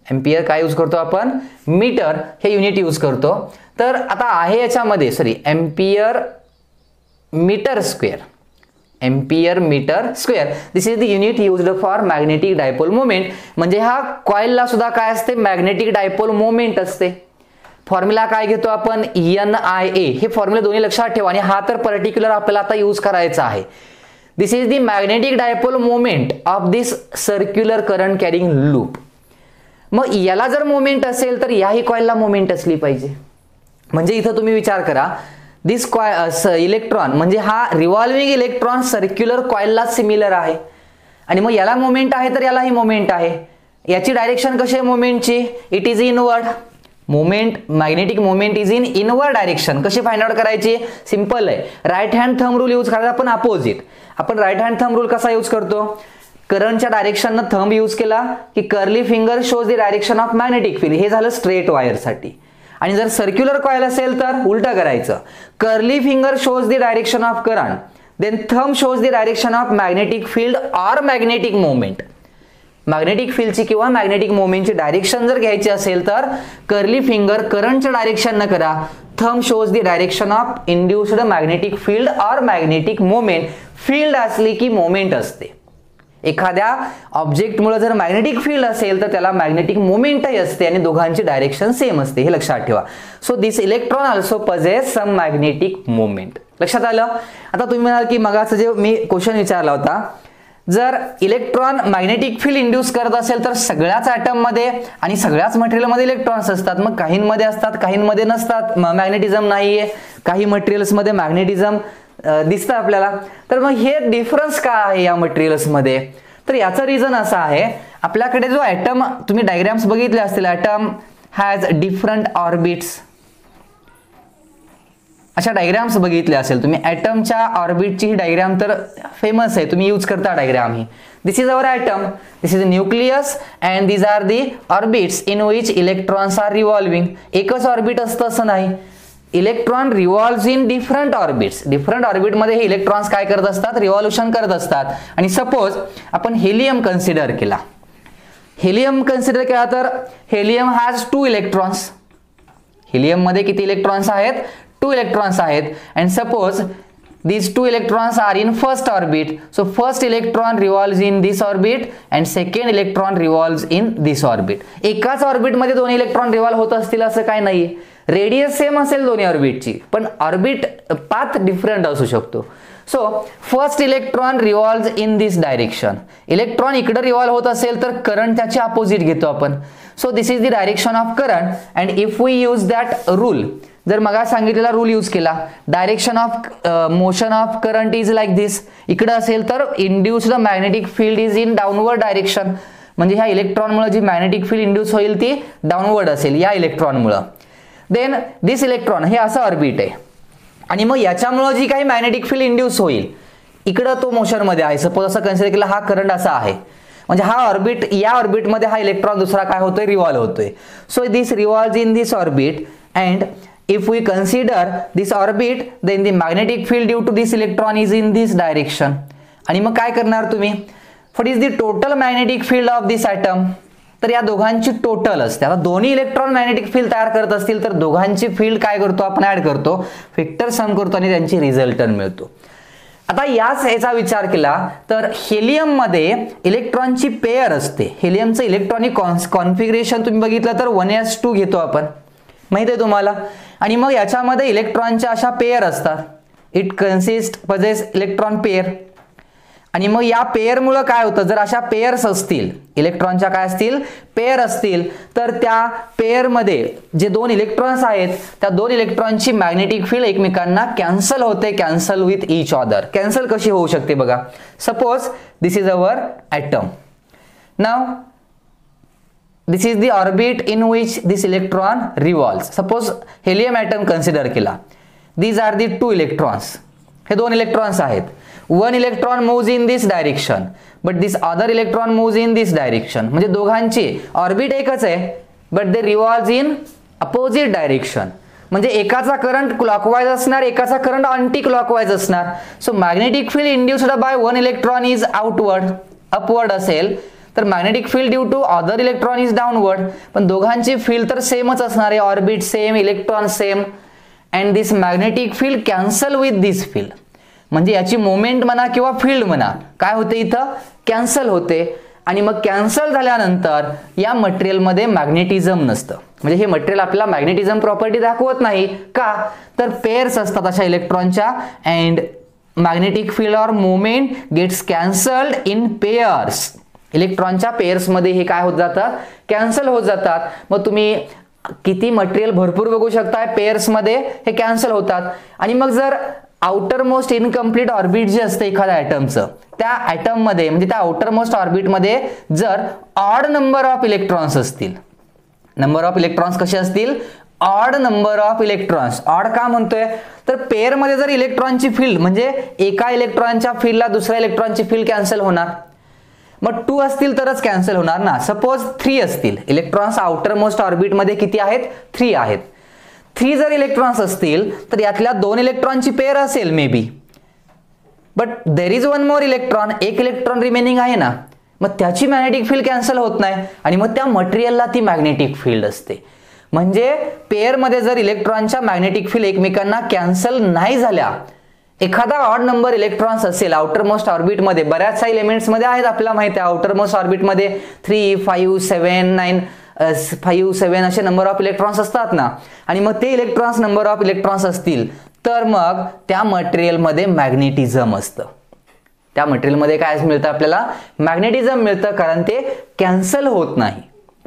एम्पियर काय यूज करतो आपण? मीटर हे युनिट यूज करतो. तर आता आहे याच्यामध्ये ampere metre square. Ampere metre square this is the unit used for magnetic dipole moment. म्हणजे हा कॉइलला सुद्धा काय असते? मॅग्नेटिक डायपोल मोमेंट असते. फॉर्म्युला काय घेतो आपण? NIA. हे फॉर्म्युला दोन्ही लक्षात ठेवा. आणि हा तर पर्टिक्युलर आपल्याला आता यूज करायचा आहे. This is the magnetic dipole moment of this circular current carrying loop. मग याला जर मोमेंट असेल तर याही कॉइलला मोमेंट असली पाहिजे. म्हणजे इथं तुम्ही विचार करा, दिस इलेक्ट्रॉन म्हणजे हा रिव्हॉल्विंग इलेक्ट्रॉन सर्क्युलर कॉइलला सिमिलर आहे. आणि मग याला मोमेंट आहे तर यालाही मोमेंट आहे. याची डायरेक्शन कशी आहे मोमेंटची? It is inward. Moment, magnetic moment is in inward direction. कशी फाइंड आउट करायची? सिंपल आहे. Right hand thumb rule use करायचा आपण अपोजिट. आपण राईट हँड थंब रूल कसा यूज करतो? करंटच्या डायरेक्शननं थंब यूज केला की curly finger shows the direction of magnetic field. हे झालं स्ट्रेट वायरसाठी. आणि जर सर्क्युलर कॉइल असेल तर उलटा करायचं. Curly finger shows the direction of current, then thumb shows the direction of magnetic field or magnetic moment. Magnetic फील्डची किंवा मॅग्नेटिक मोमेंटची डायरेक्शन जर घ्यायची असेल तर कर्ली फिंगर करंटच्या डायरेक्शन न करा. Thumb shows the direction of induced magnetic field or magnetic moment. Field असली की मोमेंट असते. एखाद्या ऑब्जेक्टमुळे जर मॅग्नेटिक फील्ड असेल तर त्याला मॅग्नेटिक मोमेंटही असते आणि दोघांची डायरेक्शन सेम असते, हे लक्षात ठेवा. So this electron also possess some magnetic moment. लक्षात आलं? आता तुम्ही म्हणाल की मगाचं जे मी क्वेश्चन विचारला होता, जर इलेक्ट्रॉन मॅग्नेटिक फील्ड इंड्यूस करत असेल तर सगळ्याच ॲटम मध्ये आणि सगळ्याच मटेरियलमध्ये इलेक्ट्रॉन्स असतात. मग काहींमध्ये असतात, काहींमध्ये नसतात. मॅग्नेटिझम नाहीये, काही मटेरियल्समध्ये मॅग्नेटिझम दिसतं आपल्याला. तर मग हे डिफरन्स का आहे या मटेरियल्समध्ये? तर याचं रिझन असं आहे, आपल्याकडे जो ॲटम, तुम्ही डायग्राम्स बघितले असतील, ॲटम हॅज डिफरंट ऑर्बिट्स. अशा डायग्राम्स बघितले असेल तुम्ही. ॲटमच्या ऑर्बिटची ही डायग्राम तर फेमस आहे, तुम्ही यूज करता डायग्राम ही. This is our atom, this is nucleus and these are the orbits in which electrons are revolving. एकच ऑर्बिट असतं असं नाही, electron revolves in different orbits. Different ऑर्बिटमध्ये हे इलेक्ट्रॉन्स काय करत असतात, रिव्हॉल्युशन करत असतात. आणि सपोज आपण हेलियम कन्सिडर केला. हेलियम कन्सिडर केला तर हेलियम हॅज 2 इलेक्ट्रॉन्स. हेलियम मध्ये किती इलेक्ट्रॉन्स आहेत, 2 इलेक्ट्रॉन्स आहेत. And suppose these 2 electrons are in first orbit, so first electron revolves in this orbit and second electron revolves in this orbit. एकाच orbit मध्ये दोन्ही electron revolve होत असतील असं काय नाहीये. रेडियस सेम असेल दोन्ही ऑर्बिटची, पण ऑर्बिट पाथ डिफरंट असू शकतो. So first electron revolves in this direction. Electron इकडे रिव्हॉल्व होत असेल तर करंट त्याचे अपोजिट घेतो आपण. So this is the direction of current. And if we use that rule, जर मगा सांगितलेला रूल यूज केला, direction of motion of current is like this. इकडे असेल तर induced magnetic field is in downward direction. म्हणजे ह्या इलेक्ट्रॉनमुळे जी मॅग्नेटिक फील्ड इंड्यूस होईल ती डाऊनवर्ड असेल या इलेक्ट्रॉनमुळे. देन दिस इलेक्ट्रॉन हे असं ऑर्बिट आहे आणि मग याच्यामुळे जी काही मॅग्नेटिक फील्ड इंड्यूस होईल, इकडं तो मोशनमध्ये आहे. सपोज असं कन्सिडर केलं हा करंट असा आहे, म्हणजे हा ऑर्बिट, या ऑर्बिटमध्ये हा इलेक्ट्रॉन दुसरा काय होतोय, रिव्हॉल्व होतोय. So this revolves in this orbit. And if we consider this orbit, then the magnetic field due to this electron is in this direction. आणि मग काय करणार तुम्ही, what is the total magnetic field of this atom? तर या दोघांची total असते. आता दोन्ही इलेक्ट्रॉन मॅग्नेटिक फील्ड तयार करत असतील तर दोघांची फील्ड काय करतो आपण, ऍड करतो, वेक्टर सम करतो आणि त्यांची रिझल्टंट मिळतो. आता याचा विचार केला तर हेलियम मध्ये इलेक्ट्रॉनची पेअर असते. हेलियमचं इलेक्ट्रॉनिक कॉन्फिगरेशन तुम्ही बघितलं तर 1s2 घेतो आपण, माहिती आहे तुम्हाला. आणि मग याच्यामध्ये इलेक्ट्रॉनच्या अशा पेअर असतात. It consist possess electron pair. आणि मग या पेअर मुळे काय होतं, जर अशा पेअर्स असतील, इलेक्ट्रॉनच्या काय असतील, पेअर असतील, तर त्या पेअर मध्ये जे 2 इलेक्ट्रॉन्स आहेत त्या 2 इलेक्ट्रॉनची मॅग्नेटिक फील्ड एकमेकांना कॅन्सल होते, cancel with each other. Cancel कशी होऊ शकते बघा. Suppose this is our atom. Now this is the orbit in which this electron revolves. Suppose helium atom consider केला. These are the 2 electrons. हे 2 electrons आहेत. One electron moves in this direction, but this other electron moves in this direction. म्हणजे दोघांची orbit एकच आहे, but they revolve in opposite direction. म्हणजे एकाचा current clockwise असणार, एकाचा करंट अँटी क्लॉकवाइज असणार. So magnetic field induced by one electron is outward, upward असेल, तर magnetic field due to other electron is downward. पण दोघांची फील्ड तर सेमच असणार आहे, orbit same, electron same. And this magnetic field cancel with this field. म्हणजे याची मोमेंट म्हणा किंवा फील्ड म्हणा काय होते, इथं कॅन्सल होते. आणि मग कॅन्सल झाल्यानंतर या मटेरियलमध्ये मॅग्नेटिझम नसतं. म्हणजे हे मटेरियल आपल्याला मॅग्नेटिझम प्रॉपर्टी दाखवत नाही का, तर पेअर्स असतात अशा इलेक्ट्रॉनच्या. And magnetic field or moment gets cancelled in pairs. इलेक्ट्रॉनच्या पेअर्स मध्ये हे काय होत जातात, कॅन्सल होत जातात. मग तुम्ही किती मटेरियल भरपूर बघू शकता पेअर्स मध्ये हे कॅन्सल होतात. आणि मग जर आउटर मोस्ट इनकम्प्लीट ऑर्बिट जे असते एखाद्या ॲटमचं, त्या ॲटम मध्ये म्हणजे त्या आउटर मोस्ट ऑर्बिट मध्ये जर ऑड नंबर ऑफ इलेक्ट्रॉन्स असतील, नंबर ऑफ इलेक्ट्रॉन्स कसे असतील, odd number of electrons. Odd का म्हणतोय, तर पेअर मध्ये जर इलेक्ट्रॉनची फील्ड म्हणजे एका इलेक्ट्रॉनच्या फील्डला दुसऱ्या इलेक्ट्रॉनची फील्ड कॅन्सल होणार. मग 2 असतील तरच कॅन्सल होणार ना. सपोज 3 असतील इलेक्ट्रॉन्स आउटर मोस्ट ऑर्बिट मध्ये, किती आहेत, 3 आहेत. 3 जर इलेक्ट्रॉन्स असतील तर यातल्या 2 इलेक्ट्रॉनची पेअर असेल may be, but there is one more electron, एक इलेक्ट्रॉन रिमेनिंग आहे ना, मग त्याची मॅग्नेटिक फील्ड कॅन्सल होत नाही आणि मग त्या मटेरियलला ती मॅग्नेटिक फील्ड असते. म्हणजे पेअर मध्ये जर इलेक्ट्रॉनच्या मॅग्नेटिक फील्ड एकमेकांना कॅन्सल नाही झाल्या, एखादा ऑड नंबर इलेक्ट्रॉन्स असेल आउटर मोस्ट ऑर्बिट मध्ये, बऱ्याच एलिमेंट्स मध्ये आहेत आपल्याला माहिती आहे, आउटर मोस्ट ऑर्बिट मध्ये 3, 5, 7, 9, 5, 7 असे नंबर ऑफ इलेक्ट्रॉन्स असतात ना. आणि मग ते इलेक्ट्रॉन्स नंबर ऑफ इलेक्ट्रॉन्स असतील तर मग त्या मटेरियल मध्ये मॅग्नेटिझम असतं. त्या मटेरियल मध्ये काय मिळतं आपल्याला, मॅग्नेटिझम मिळतं, कारण ते कॅन्सल होत नाही.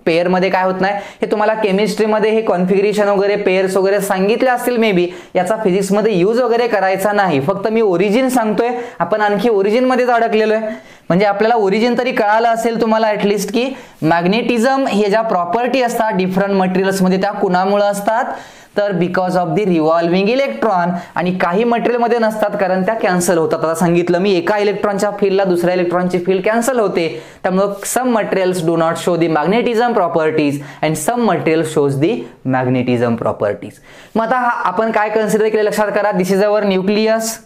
पेअर मध्ये काय होत नाही, हे तुम्हाला केमिस्ट्रीमध्ये हे कॉन्फिगरेशन वगैरे पेअर्स वगैरे सांगितले असतील मे बी, याचा फिजिक्स मध्ये यूज वगैरे करायचा नाही. फक्त मी ओरिजिन सांगतोय, आपण आणखी ओरिजिन मध्येच अडकलेलो आहे. म्हणजे आपल्याला ओरिजिन तरी कळालं असेल तुम्हाला ऍटलिस्ट, की मॅग्नेटिझम हे ज्या प्रॉपर्टी असतात डिफरंट मटेरियल्स मध्ये त्या कुणामुळे असतात, तर because of the revolving electron. आणि काही मटेरियल मध्ये नसतात कारण त्या कॅन्सल होतात. आता सांगितलं मी, एका इलेक्ट्रॉनच्या फील्डला दुसऱ्या इलेक्ट्रॉनची फील्ड कॅन्सल होते, त्यामुळे some materials do not show the magnetism electron properties and some material shows the magnetism properties. मग आता आपण काय कन्सिडर केले लक्षात करा. This is our nucleus,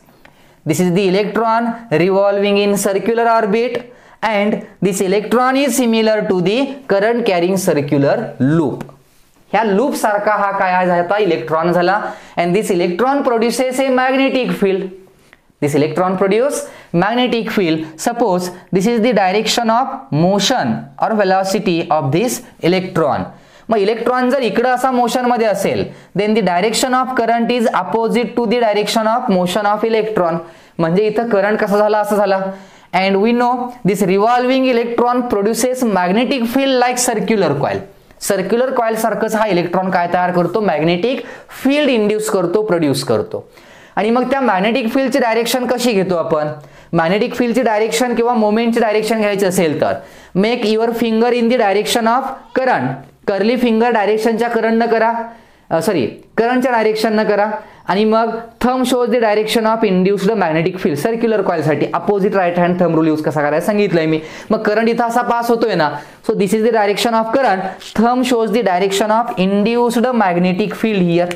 this is the electron revolving in circular orbit and this electron is similar to the current carrying circular loop. ह्या loop सारखा हा काय झाला इलेक्ट्रॉन झाला and this electron produces a magnetic field. This electron produce magnetic field. Suppose this is the direction of motion or velocity of this electron. मग electron जर इकडे असा मोशन मध्ये असेल then the direction of current is opposite to the direction of motion of electron. म्हणजे इथं current कसा झाला असं झाला. And we know this revolving electron produces magnetic field like circular coil. Circular coil सारखंच हा इलेक्ट्रॉन काय तयार करतो, मॅग्नेटिक फील्ड इंड्यूस करतो, प्रोड्यूस करतो. आणि मग त्या मॅग्नेटिक फील्डची डायरेक्शन कशी घेतो आपण. मॅग्नेटिक फील्डची डायरेक्शन किंवा मोमेंटची डायरेक्शन घ्यायची असेल तर make your finger in the direction of current. Curly finger डायरेक्शनच्या करंटनं करा, करंटच्या डायरेक्शननं करा. आणि मग thumb shows the direction of induced magnetic field. Circular कॉइलसाठी opposite right hand thumb rule use कसा करायचा सांगितलंय मी. मग करंट इथं असा पास होतोय ना, so this is the direction of current. Thumb shows the direction of induced magnetic field here.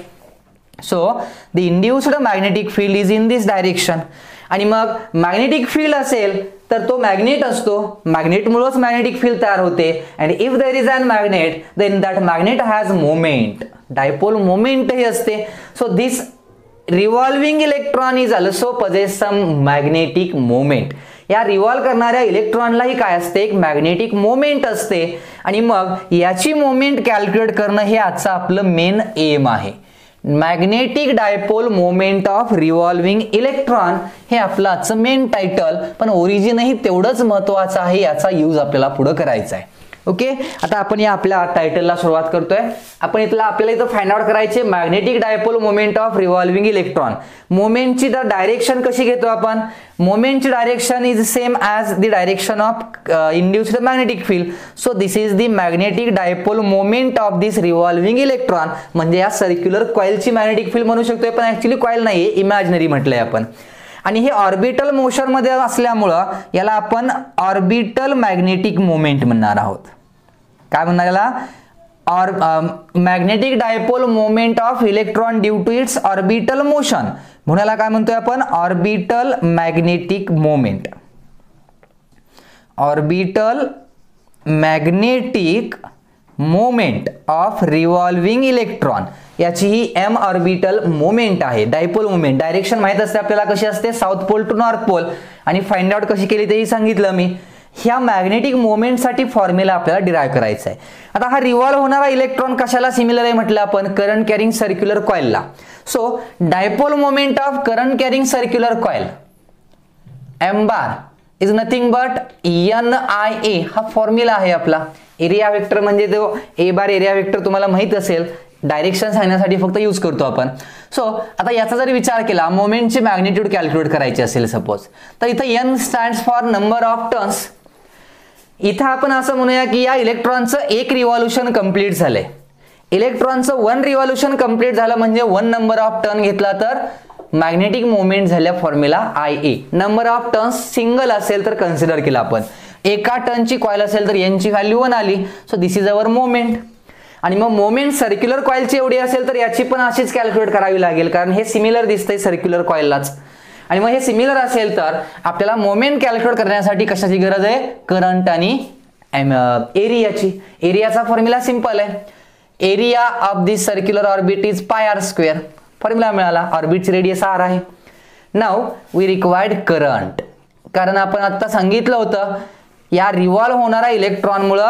So the induced magnetic field is in this direction. आणि मग मॅग्नेटिक फील्ड असेल तर तो मॅग्नेट असतो, मॅग्नेटमुळेच मॅग्नेटिक फील्ड तयार होते. And if there is an magnet then that magnet has moment, dipole moment ही असते. So this revolving electron is also possess some magnetic moment. या रिव्हॉल्व करणाऱ्या इलेक्ट्रॉनलाही काय असते, एक मॅग्नेटिक मोमेंट असते. आणि मग याची मोमेंट कॅल्क्युलेट करणं हे आजचं आपलं मेन एम आहे. Magnetic dipole moment of revolving electron हे आपलं आजचं मेन टायटल, पण ओरिजिनही तेवढंच महत्वाचं आहे. याचा यूज आपल्याला पुढे करायचा आहे. ओके, आता आपण या आपल्या टायटलला सुरुवात करतोय. आपण आपल्याला इथं फाइंड आउट करायचे magnetic dipole moment of revolving electron. मोमेंटची डायरेक्शन कशी घेतो आपण. मोमेंटची direction is same as the direction of induced magnetic field. So this is the magnetic dipole moment of this revolving electron. म्हणजे या सर्क्युलर कॉइलची मॅग्नेटिक फील्ड म्हणू शकतोय, पण ऍक्च्युली कॉइल नाहीये, इमॅजिनरी म्हटलंय आपण. आणि हे ऑर्बिटल मोशन मध्ये असल्यामुळं याला आपण ऑर्बिटल मॅग्नेटिक मोमेंट म्हणणार आहोत. काय म्हणणार याला, magnetic dipole moment of electron due to its orbital motion. म्हणून याला काय म्हणतोय आपण, orbital magnetic moment. Orbital magnetic moment of revolving electron. याची ही एम ऑर्बिटल मोमेंट आहे. डायपोल मोमेंट डायरेक्शन माहित असते आपल्याला कशी असते, south pole to north pole. आणि फाइंड आउट कशी केली तेही सांगितलं मी. ह्या मॅग्नेटिक मोमेंटसाठी फॉर्म्युला आपल्याला डिराईव्ह करायचा आहे. आता हा रिव्हॉल्व होणारा इलेक्ट्रॉन कशाला सिमिलर आहे म्हटलं आपण, करंट कॅरिंग सर्क्युलर कॉइलला. So dipole moment of current carrying circular coil M bar is nothing but NIA. हा फॉर्म्युला आहे आपला. एरिया वेक्टर म्हणजे तो ए बार एरिया वेक्टर तुम्हाला माहित असेल, डायरेक्शन सांगण्यासाठी फक्त यूज करतो आपण. सो आता याचा जर विचार केला, मोमेंटची मॅग्निट्यूड कॅल्क्युलेट करायची असेल सपोज, तर इथं N stands for number of turns. इथं आपण असं म्हणूया की या इलेक्ट्रॉनचं एक रिव्हॉल्युशन कंप्लीट झालंय. इलेक्ट्रॉनचं 1 रिव्हॉल्युशन कंप्लीट झालं म्हणजे 1 नंबर ऑफ टर्न घेतला तर मॅग्नेटिक मोमेंट झाल्या formula IA. Number of turns single असेल तर कन्सिडर केला आपण. एका टर्नची कॉइल असेल तर N ची व्हॅल्यू 1 आली. So this is our moment. आणि मग मोमेंट सर्क्युलर कॉइलची एवढी असेल तर याची पण अशीच कॅल्क्युलेट करावी लागेल, कारण हे सिमिलर दिसतंय सर्क्युलर कॉइललाच. आणि मग हे सिमिलर असेल तर आपल्याला मोमेंट कॅल्क्युलेट करण्यासाठी कशाची गरज आहे, करंट आणि एरियाची. एरियाचा फॉर्म्युला सिंपल आहे. Area of this circular orbit is πr². Formula मिळाला. ऑर्बिटची रेडियस r आहे. Now we required current. कारण आपण आता सांगितलं होतं या रिव्हॉल्व होणारा इलेक्ट्रॉनमुळे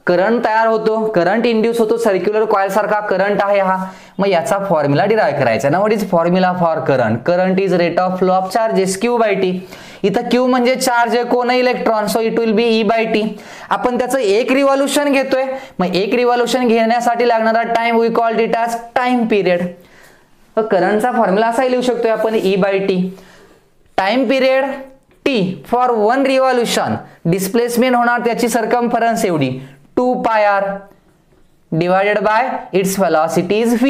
करंट तयार होतो, करंट इंड्यूस होतो. सर्क्युलर कॉइल सारखा करंट आहे हा. मग याचा फॉर्म्युला डिराईव्ह करायचा. Now what is formula for current. Current is rate of flow of charges Q/T. इथं Q म्हणजे चार्ज आहे, कोण electron. So it will B E/T. आपण त्याचं एक रिव्हॉल्युशन घेतोय. मग एक रिव्हॉल्युशन घेण्यासाठी लागणारा time we called it as time period. तर करंटचा फॉर्म्युला असा लिहू शकतोय आपण E/T. Time period T for 1 revolution. Displacement होणार त्याची सर्कम्फरन्स एवढी 2πr divided by its velocity is v.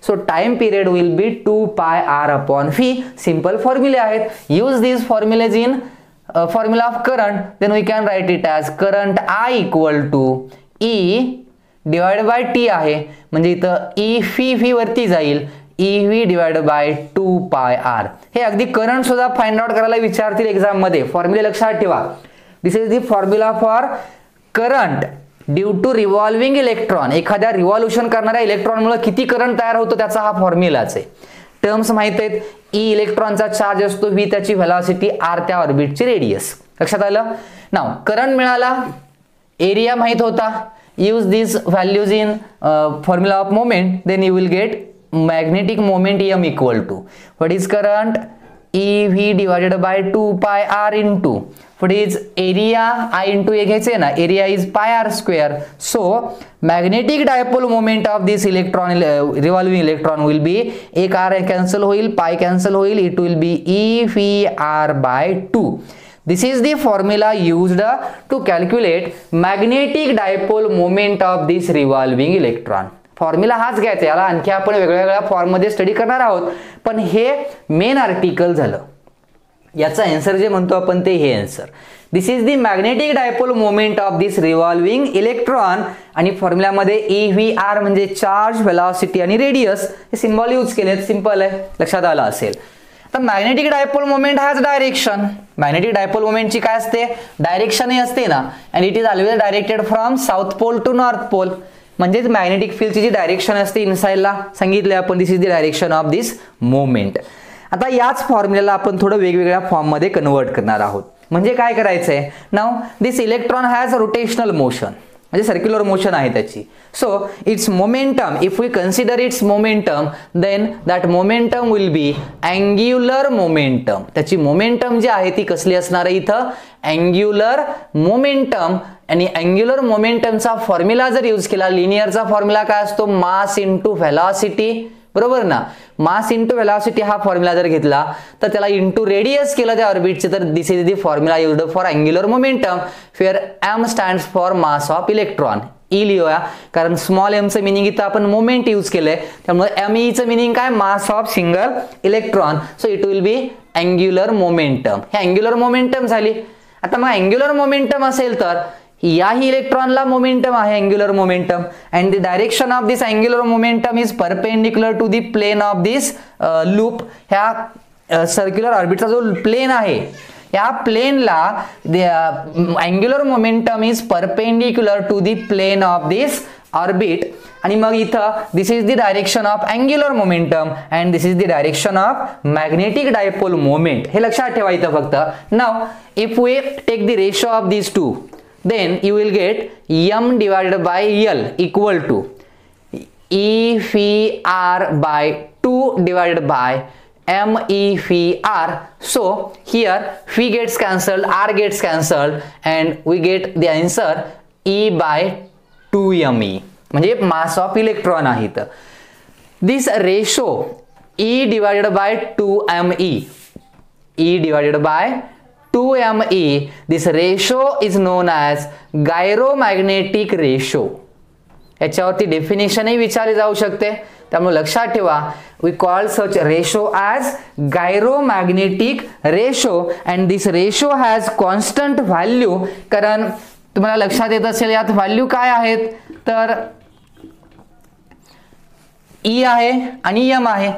So time period will be 2πr/v. Simple फॉर्म्युले आहेत. Use this formulas in formula of current. Then we can write it as current I equal to E divide by T आहे, म्हणजे इथं E fee वरती जाईल, EV divide by 2πr. हे अगदी current सुद्धा फाइंड आउट करायला विचारतील एक्झाम मध्ये. फॉर्म्युला लक्षात ठेवा. This is the formula for current due to revolving electron. एखाद्या रिव्हॉल्युशन करणाऱ्या इलेक्ट्रॉनमुळे किती करंट तयार होतो त्याचा हा फॉर्म्युलाच आहे. टर्म्स माहित आहेत. ई इलेक्ट्रॉनचा चार्ज असतो, व्ही त्याची व्हेलॉसिटी, आर त्या ऑर्बिटची रेडियस. लक्षात आलं. नाव करंट मिळाला, एरिया माहित होता. Use this values in formula of moment, then you will get magnetic moment M equal to what is current EV divided by 2πr into what is area I into a घ्यायचे ना, area is pi r square. So magnetic dipole moment of this electron, revolving electron will be एक r cancel होईल, pi cancel होईल, it will be EVr by 2. This is the formula used to calculate magnetic dipole moment of this revolving electron. Formula हाच घ्यायचा, याला आणखी आपण वेगवेगळ्या form मध्ये स्टडी करणार आहोत, पण हे मेन आर्टिकल झालं. याचा आन्सर जे म्हणतो आपण ते हे answer. This is the magnetic dipole moment of this revolving electron. आणि फॉर्म्युलामध्ये EVr म्हणजे चार्ज, व्हेलॉसिटी आणि रेडियस हे सिम्बॉल यूज केलेत. सिंपल आहे, लक्षात आलं असेल. तर magnetic dipole moment has direction. Magnetic dipole मोमेंटची काय असते, डायरेक्शन असते ना, and it is always directed from south pole to north pole. म्हणजेच मॅग्नेटिक फील्डची जी डायरेक्शन असते इनसाइडला सांगितले आपण, this is the direction of this moment. आता याच फॉर्म्युलाला आपण थोडं वेगवेगळ्या फॉर्म मध्ये कन्वर्ट करणार आहोत. म्हणजे काय करायचंय, now this electron has rotational motion, म्हणजे सर्क्युलर मोशन आहे त्याची. So its momentum, if we consider its momentum, then that momentum will be angular momentum. त्याची मोमेंटम जी आहे ती कसली असणार आहे इथं, अँग्युलर मोमेंटम. आणि अँग्युलर मोमेंटमचा फॉर्म्युला जर यूज केला, लिनियरचा फॉर्म्युला काय असतो, मास इंटू व्हेलॉसिटी, बरोबर ना. मास इंटू व्हेलॉसिटी हा फॉर्म्युला जर घेतला तर त्याला इंटू रेडियस केलं त्या ऑर्बिटचे, तर this is the formula used for angular momentum, where m stands for mass of electron. E लिहूया, कारण स्मॉल एमचं मिनिंग इथं आपण मोमेंट यूज केलंय, त्यामुळे एम चं मिनिंग काय, mass of single electron. So it will be angular momentum. हे angular momentum झाली. आता मग अँग्युलर मोमेंटम असेल तर याही इलेक्ट्रॉनला मोमेंटम आहे, angular momentum, and the direction of this angular momentum is perpendicular to the plane of this loop. ह्या सर्क्युलर ऑर्बिटचा जो प्लेन आहे, या प्लेनला angular momentum is perpendicular to the plane of this orbit. आणि मग इथं this is the direction of angular momentum and this is the direction of magnetic dipole moment. हे लक्षात ठेवा इथं फक्त. Now if we take the ratio of these two, then you will get m divided by L equal to EVr by 2 divided by MEVr. So here phi gets cancelled, r gets cancelled, and we get the answer E by 2me. म्हणजे मास of electron आहे. दिस ratio E divided by 2me, E divided by 2me, this ratio is known as gyromagnetic ratio. याच्यावरती डेफिनेशनही विचारली जाऊ शकते, त्यामुळे लक्षात ठेवा, we call such ratio as gyromagnetic ratio and this ratio has constant value. कारण तुम्हाला लक्षात येत असेल यात व्हॅल्यू काय आहेत, तर E आहे आणि m आहे.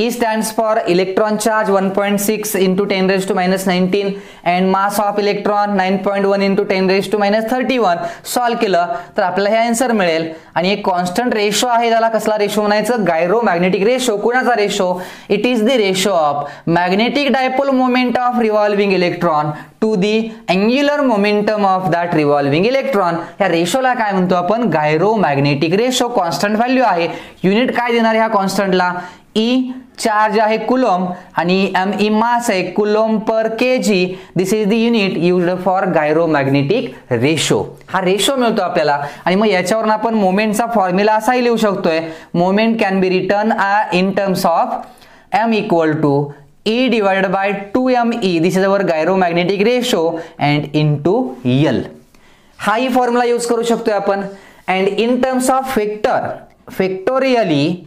E stands for electron charge 1.6 into 10 raised to minus 19 and mass of electron 9.1 into 10 raised to minus 31. Solve केलं तर आपल्याला हे आन्सर मिळेल. आणि एक कॉन्स्टंट रेशो आहे, त्याला कसला रेशो म्हणायचं, गायरोमॅग्नेटिक रेशो. कोणाचा ratio, it is the ratio of magnetic dipole moment of revolving electron to the angular momentum of that revolving electron. ह्या रेशोला काय म्हणतो आपण, गायरोमॅग्नेटिक रेशो. कॉन्स्टंट व्हॅल्यू आहे. युनिट काय देणार ह्या कॉन्स्टंटला, ई चार्ज आहे कुलॉम आणि me मास आहे, coulomb per kg. This is the unit used for gyromagnetic ratio. हा रेशो मिळतो आपल्याला. आणि मग याच्यावरून आपण मोमेंटचा फॉर्म्युला असाही लिहू शकतोय, moment can be return in terms of m equal to E divided by 2me, this is our gyromagnetic ratio, and into L. हाही फॉर्म्युला यूज करू शकतोय आपण. And in terms of vector, vectorially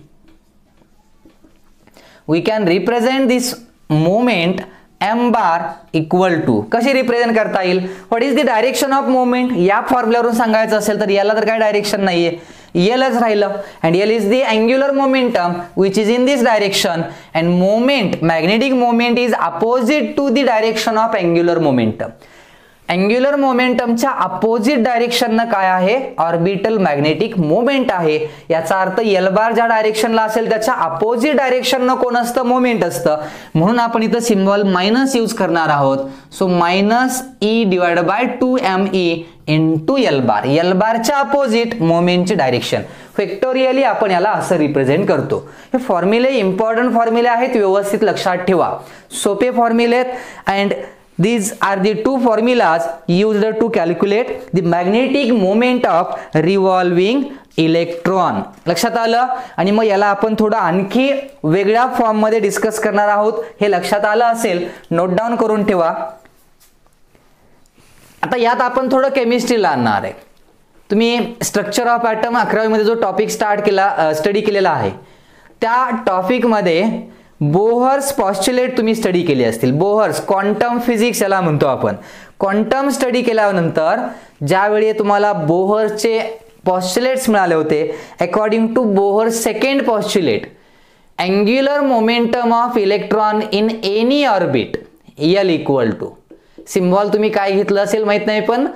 we can represent this moment m bar equal to, कशी represent करता येईल, what is the direction of moment. या फॉर्म्युलावरून सांगायचं असेल तर याला तर काय डायरेक्शन नाहीये, Lच राहिलं. And L is the angular momentum which is in this direction and moment magnetic moment is opposite to the direction of angular momentum. Angular मोमेंटमच्या अपोजिट डायरेक्शननं काय आहे, ऑर्बिटल मॅग्नेटिक मोमेंट आहे. याचा अर्थ L बार ज्या डायरेक्शनला असेल त्याच्या अपोजिट डायरेक्शननं कोण असतं, मोमेंट असतं. म्हणून आपण इथं सिम्बॉल मायनस यूज करणार आहोत. So minus E divide bye 2me into L बार. L बारच्या अपोजिट मोमेंटची डायरेक्शन. फॅक्टोरियली आपण याला असं रिप्रेझेंट करतो. हे फॉर्म्युले इम्पॉर्टंट फॉर्म्युले आहेत, व्यवस्थित लक्षात ठेवा. सोपे फॉर्म्युले आहेत and these are the two formulas used to calculate the magnetic moment of revolving electron. लक्षात आलं. आणि मग याला आपण थोडं आणखी वेगळ्या फॉर्म मध्ये डिस्कस करणार आहोत. हे लक्षात आलं असेल, नोट डाऊन करून ठेवा. आता यात आपण थोडं केमिस्ट्रीला आणणार आहे. तुम्ही स्ट्रक्चर ऑफ ॲटम 11वी मध्ये जो टॉपिक स्टडी केलेला आहे त्या टॉपिक मध्ये बोहर्स पॉस्च्युलेट तुम्ही स्टडी केली असतील. बोहर्स क्वांटम फिजिक्स याला म्हणतो आपण. क्वांटम स्टडी केल्यानंतर ज्यावेळी तुम्हाला बोहरचे पॉस्च्युलेट्स मिळाले होते, according to Bohr second postulate angular momentum of electron in any orbit L equal to, symbol तुम्ही काय घेतलं असेल माहित नाही, पण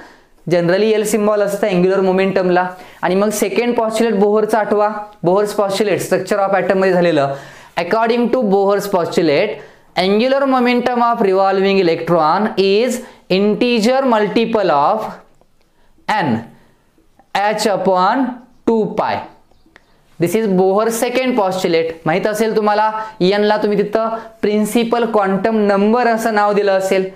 जनरली L सिम्बॉल असतं अँग्युलर मोमेंटमला. आणि मग सेकंड पॉस्च्युलेट बोहरचा आठवा. Bohr's postulate structure of atom मध्ये झालेलं. According to Bohr's postulate, angular momentum of revolving electron is integer multiple of n h upon 2 pi. This is Bohr's second postulate. माहित असेल तुम्हाला, n ला तुम्ही तिथं प्रिन्सिपल क्वांटम नंबर असं नाव दिलं असेल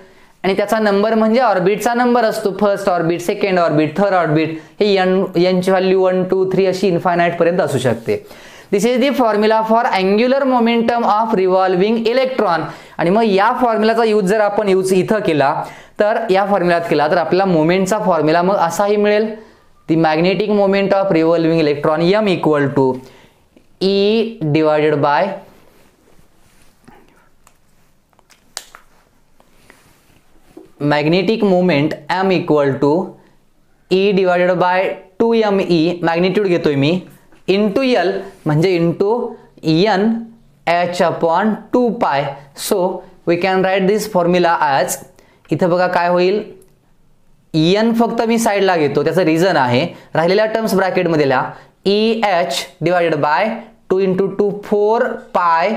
आणि त्याचा नंबर म्हणजे ऑर्बिटचा नंबर असतो. First orbit, second orbit, third orbit. हे n ची व्हॅल्यू 1 2 3 अशी इन्फायनाइट पर्यंत असू शकते. This is the formula for angular momentum of revolving electron. आणि मग या फॉर्म्युलाचा यूज जर आपण इथं केला तर या फॉर्म्युल्यात केला तर आपल्याला मोमेंटचा फॉर्म्युला मग असाही मिळेल. The magnetic moment of revolving electron m equal to E divided by magnetic moment m equal to E divided by 2me, magnitude घेतोय मी, इंटू L म्हणजे into n h upon 2 pi. So we can write this formula as, इथं बघा काय होईल, n फक्त मी साईडला घेतो, त्याचं रिझन आहे. राहिलेल्या टर्म्स ब्रॅकेटमध्ये लिहा. EH divided by 2 into 2 4 pi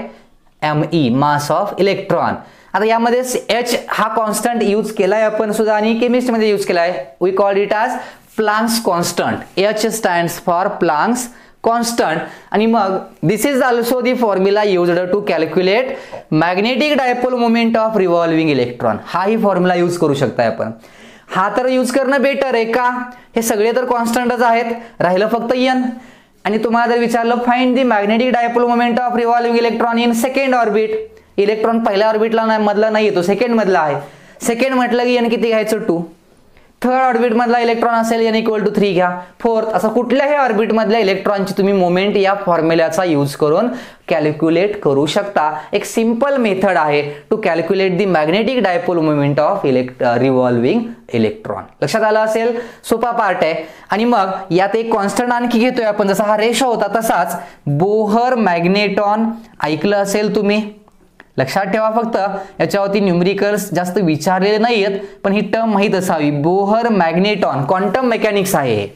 me mass of electron. आता यामध्ये H हा कॉन्स्टंट यूज केलाय आपण सुद्धा आणि केमिस्ट्रीमध्ये यूज केलाय. We call it as Planck's constant. H stands for Planck's constant. आणि मग this is also the formula used to calculate magnetic dipole moment of revolving electron. हाही फॉर्म्युला यूज करू शकताय आपण. हा तर यूज करणं बेटर आहे का, हे सगळे तर कॉन्स्टंटच आहेत, राहिलं फक्त n. आणि तुम्हाला जर विचारलं find the magnetic dipole moment of revolving electron in second orbit. Electron पहिल्या ऑर्बिटला मधला नाही येतो, सेकंड मधला आहे. सेकंड म्हटलं की n किती घ्यायचं 2. थर्ड ऑर्बिट मधला इलेक्ट्रॉन असेल n इक्वल टू 3 घ्या. फोर्थ, असं कुठल्याही ऑर्बिट मधल्या इलेक्ट्रॉनची तुम्ही मोमेंट या फॉर्म्युल्याचा यूज करून कॅल्क्युलेट करू शकता. एक सिंपल मेथड आहे to calculate the magnetic dipole moment of revolving electron. लक्षात आलं असेल, सोपा पार्ट आहे. आणि मग यात एक कॉन्स्टंट आणखी घेतोय आपण, जसा हा रेशो होता तसाच बोहर मॅग्नेटॉन ऐकलं असेल तुम्ही. लक्षात ठेवा, फक्त याच्यावरती न्यूमरिकल्स जास्त विचारलेले नाहीयेत, पण ही टर्म माहीत असावी. बोहर मॅग्नेटॉन क्वांटम मेकॅनिक्स आहे हे.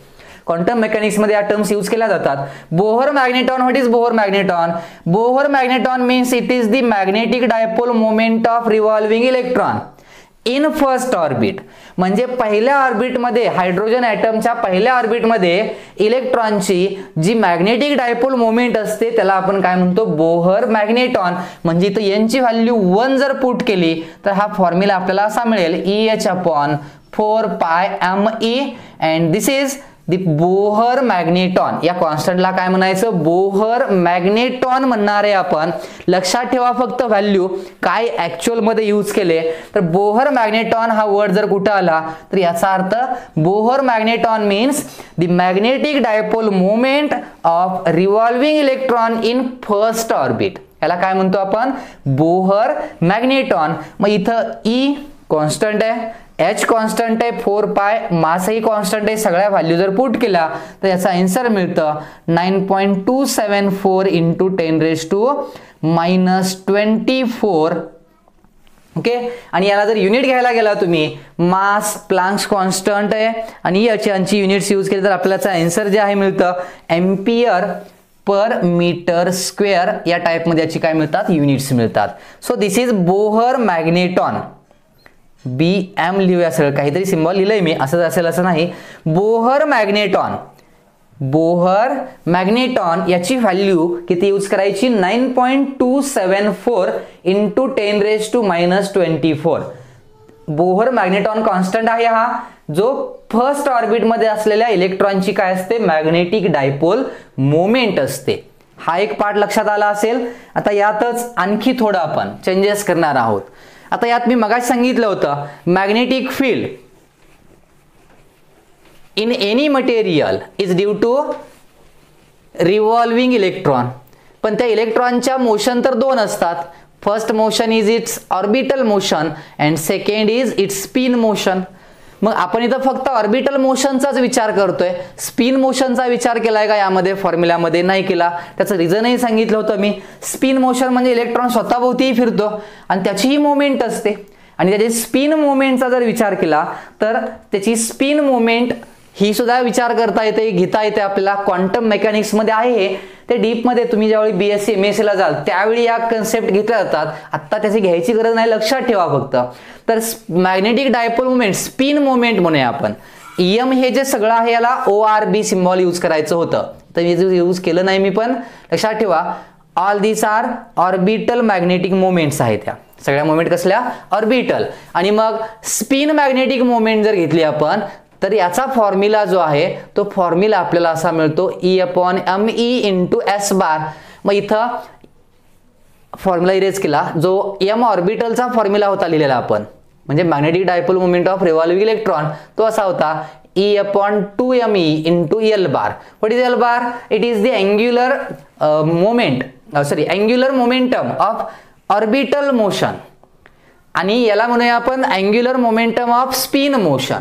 क्वांटम मेकॅनिक्स मध्ये या टर्म्स यूज केल्या जातात. Bohr magneton, what is Bohr magneton? Bohr magneton means it is the magnetic dipole moment of revolving electron in first orbit. म्हणजे पहिल्या ऑर्बिटमध्ये, हायड्रोजन ॲटमच्या पहिल्या ऑर्बिटमध्ये इलेक्ट्रॉनची जी मॅग्नेटिक डायपोल मोमेंट असते त्याला आपण काय म्हणतो, बोहर मॅग्नेटॉन. म्हणजे इथं यांची व्हॅल्यू 1 जर पुट केली तर हा फॉर्म्युला आपल्याला असा मिळेल, EH upon 4 pi me. And this is the Bohr magneton. या कॉन्स्टंटला काय म्हणायचं, बोहर मॅग्नेटॉन म्हणणार आहे आपण. लक्षात ठेवा फक्त व्हॅल्यू काय ऍक्च्युअल मध्ये यूज केले तर बोहर मॅग्नेटॉन हा वर्ड जर कुठं आला तर याचा अर्थ Bohr magneton means the magnetic dipole moment of revolving electron in first orbit. याला काय म्हणतो आपण, बोहर मॅग्नेटॉन. मग इथं E कॉन्स्टंट आहे, एच कॉन्स्टंट आहे 4 पाय, मासही कॉन्स्टंट आहे, सगळ्या व्हॅल्यू जर पुट केला तर याचा आन्सर मिळतं 9.274 इंटू 10⁻⁻24. ओके. आणि याला जर युनिट घ्यायला गेला तुम्ही, मास प्लँक्स कॉन्स्टंट आहे आणि यांची युनिट्स यूज केली तर आपल्याला आन्सर जे आहे मिळतं एम्पियर पर मीटर स्क्वेअर. या टाईपमध्ये याची काय मिळतात, युनिट्स मिळतात. So this is Bohr magneton. BM लिहूया, सगळं काहीतरी सिम्बॉल लिहिलंय मी, असंच असेल असं नाही. बोहर मॅग्नेटॉन, बोहर मॅग्नेटॉन याची व्हॅल्यू किती यूज करायची, 9.274 इंटू 10⁻⁻24. बोहर मॅग्नेटॉन कॉन्स्टंट आहे हा, जो फर्स्ट ऑर्बिट मध्ये असलेल्या इलेक्ट्रॉनची काय असते, मॅग्नेटिक डायपोल मोमेंट असते. हा एक पार्ट लक्षात आला असेल. आता यातच आणखी थोडं आपण चेंजेस करणार आहोत. आता यात मी मगाच सांगितलं होतं magnetic field in any material is due to revolving electron. पण त्या इलेक्ट्रॉनच्या मोशन तर दोन असतात. First motion is it's orbital motion and second is it's spin motion. मग आपण इथं फक्त ऑर्बिटल मोशनचाच विचार करतोय, स्पिन मोशनचा विचार केलाय का यामध्ये, फॉर्म्युलामध्ये नाही केला. त्याचं रिझनही सांगितलं होतं मी. स्पिन मोशन म्हणजे इलेक्ट्रॉन स्वतःभोवतीही फिरतो आणि त्याचीही मोमेंट असते. आणि त्याची स्पिन मोमेंटचा जर विचार केला तर त्याची स्पिन मोमेंट ही सुद्धा विचार करता येते, घेता येते आपल्याला. क्वांटम मेकॅनिक्स मध्ये आहे हे. ते डीप मध्ये तुम्ही ज्यावेळी BSc MSc ला जाल त्यावेळी या कन्सेप्ट घेतल्या जातात. आता त्याची घ्यायची गरज नाही, लक्षात ठेवा फक्त. तर magnetic dipole moment, spin moment म्हणूया आपण. EM हे जे सगळं आहे याला ORB सिम्बॉल यूज करायचं होतं, तर हे यूज केलं नाही मी, पण लक्षात ठेवा ऑल दिस आर ऑर्बिटल मॅग्नेटिक मोमेंट्स आहेत. त्या सगळ्या मोमेंट कसल्या, ऑर्बिटल. आणि मग स्पिन मॅग्नेटिक मोमेंट जर घेतली आपण तर याचा फॉर्म्युला जो आहे तो फॉर्म्युला आपल्याला असा मिळतो E/me इंटू S बार. मग इथं फॉर्म्युला इरेज केला, जो M ऑर्बिटलचा फॉर्म्युला होता लिहिलेला आपण, म्हणजे magnetic dipole moment of revolving electron, तो असा होता E/2me into L bar. What is L bar? It is the angular angular momentum of orbital motion. आणि याला म्हणूया आपण angular momentum of spin motion.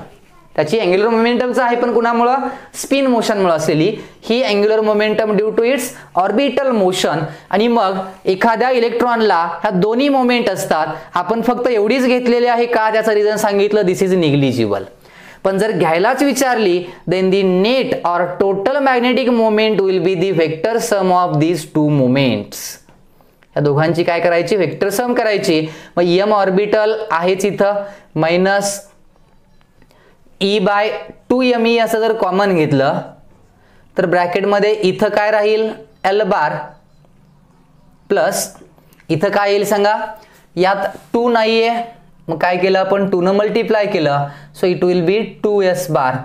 त्याची अँग्युलर मोमेंटमचा आहे, पण कुणामुळे, स्पिन मोशनमुळे असलेली ही angular momentum due to its orbital motion. आणि मग एखाद्या इलेक्ट्रॉनला ह्या दोन्ही मोमेंट असतात. आपण फक्त एवढीच घेतलेली आहे का, त्याचं रिझन सांगितलं, दिस इज निग्लिजिबल. पण जर घ्यायलाच विचारली then the net or total magnetic moment will be the vector sum of these two moments. या दोघांची काय करायची, वेक्टर सम करायची. मग M ऑर्बिटल आहेच इथं, मायनस E/2me असं जर कॉमन घेतलं तर ब्रॅकेटमध्ये इथं काय राहील, L बार प्लस इथं काय येईल सांगा, यात 2 नाहीये, मग काय केलं आपण, 2 न मल्टिप्लाय केलं, so it will B 2S bar.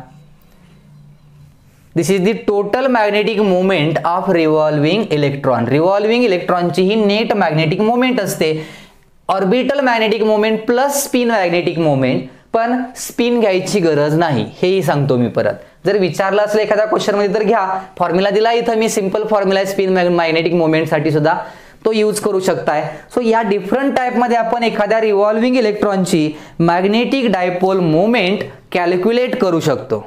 This is the total magnetic moment of revolving electron. Revolving इलेक्ट्रॉनची ही नेट मॅग्नेटिक मोमेंट असते. Orbital magnetic moment plus spin magnetic moment, पण स्पिन घ्यायची गरज नाही, हेही सांगतो मी परत. जर विचारलं असलं एखाद्या क्वेश्चन मध्ये तर घ्या. फॉर्म्युला दिला इथं मी, सिंपल फॉर्म्युला आहे स्पिन मॅग्नेटिक मोमेंट साठी सुद्धा, तो यूज करू शकताय. सो या डिफरंट टाइप मध्ये आपण एखाद्या रिव्हॉल्विंग इलेक्ट्रॉनची मॅग्नेटिक डायपोल मोमेंट कॅल्क्युलेट करू शकतो.